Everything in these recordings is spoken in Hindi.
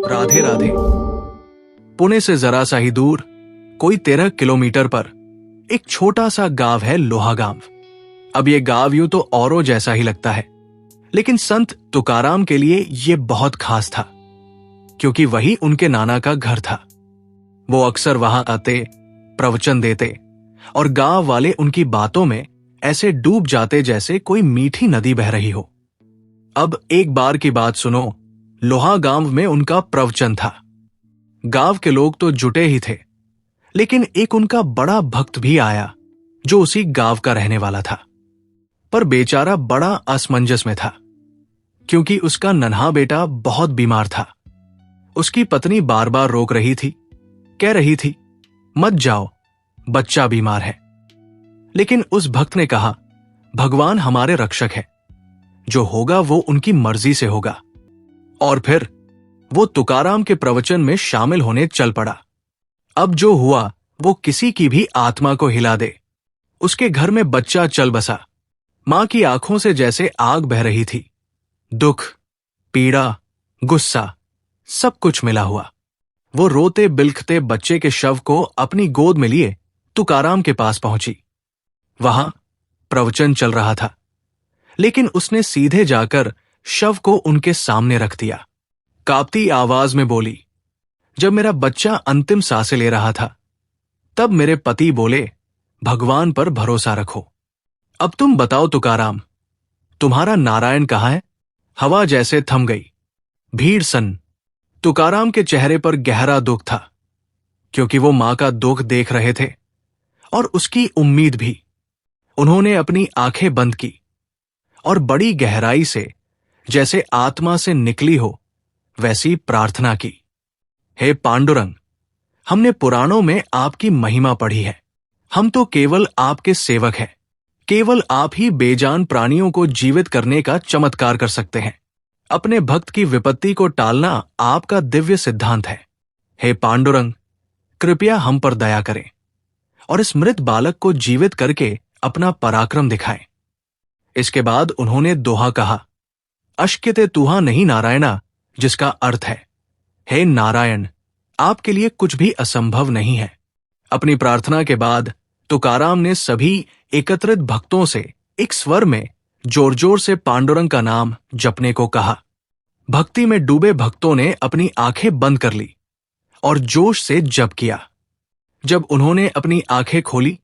राधे राधे। पुणे से जरा सा ही दूर, कोई 13 किलोमीटर पर एक छोटा सा गांव है, लोहा गांव। अब ये गांव यूं तो औरों जैसा ही लगता है, लेकिन संत तुकाराम के लिए ये बहुत खास था, क्योंकि वही उनके नाना का घर था। वो अक्सर वहां आते, प्रवचन देते और गांव वाले उनकी बातों में ऐसे डूब जाते जैसे कोई मीठी नदी बह रही हो। अब एक बार की बात सुनो, लोहा गांव में उनका प्रवचन था। गांव के लोग तो जुटे ही थे, लेकिन एक उनका बड़ा भक्त भी आया जो उसी गांव का रहने वाला था। पर बेचारा बड़ा असमंजस में था, क्योंकि उसका नन्हा बेटा बहुत बीमार था। उसकी पत्नी बार बार रोक रही थी, कह रही थी, मत जाओ, बच्चा बीमार है। लेकिन उस भक्त ने कहा, भगवान हमारे रक्षक है, जो होगा वो उनकी मर्जी से होगा। और फिर वो तुकाराम के प्रवचन में शामिल होने चल पड़ा। अब जो हुआ वो किसी की भी आत्मा को हिला दे। उसके घर में बच्चा चल बसा। मां की आंखों से जैसे आग बह रही थी। दुख, पीड़ा, गुस्सा, सब कुछ मिला हुआ। वो रोते बिलखते बच्चे के शव को अपनी गोद में लिए तुकाराम के पास पहुंची। वहां प्रवचन चल रहा था, लेकिन उसने सीधे जाकर शव को उनके सामने रख दिया। कांपती आवाज में बोली, जब मेरा बच्चा अंतिम सांसें ले रहा था, तब मेरे पति बोले, भगवान पर भरोसा रखो। अब तुम बताओ तुकाराम, तुम्हारा नारायण कहाँ है? हवा जैसे थम गई। भीड़ सन। तुकाराम के चेहरे पर गहरा दुख था, क्योंकि वो मां का दुख देख रहे थे और उसकी उम्मीद भी। उन्होंने अपनी आंखें बंद की और बड़ी गहराई से, जैसे आत्मा से निकली हो, वैसी प्रार्थना की। हे पांडुरंग, हमने पुराणों में आपकी महिमा पढ़ी है। हम तो केवल आपके सेवक हैं। केवल आप ही बेजान प्राणियों को जीवित करने का चमत्कार कर सकते हैं। अपने भक्त की विपत्ति को टालना आपका दिव्य सिद्धांत है। हे पांडुरंग, कृपया हम पर दया करें और इस मृत बालक को जीवित करके अपना पराक्रम दिखाएं। इसके बाद उन्होंने दोहा कहा, अश्किते तुहा नहीं नारायणा, जिसका अर्थ है, हे नारायण, आपके लिए कुछ भी असंभव नहीं है। अपनी प्रार्थना के बाद तुकाराम ने सभी एकत्रित भक्तों से एक स्वर में जोर जोर से पांडुरंग का नाम जपने को कहा। भक्ति में डूबे भक्तों ने अपनी आंखें बंद कर ली और जोश से जप किया। जब उन्होंने अपनी आंखें खोली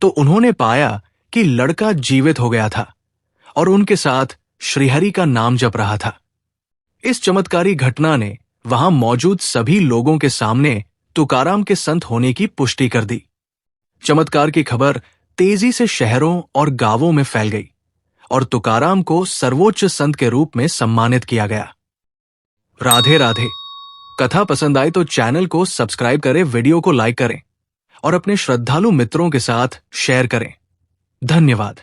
तो उन्होंने पाया कि लड़का जीवित हो गया था और उनके साथ श्रीहरि का नाम जप रहा था। इस चमत्कारी घटना ने वहां मौजूद सभी लोगों के सामने तुकाराम के संत होने की पुष्टि कर दी। चमत्कार की खबर तेजी से शहरों और गांवों में फैल गई और तुकाराम को सर्वोच्च संत के रूप में सम्मानित किया गया। राधे राधे। कथा पसंद आए तो चैनल को सब्सक्राइब करें, वीडियो को लाइक करें और अपने श्रद्धालु मित्रों के साथ शेयर करें। धन्यवाद।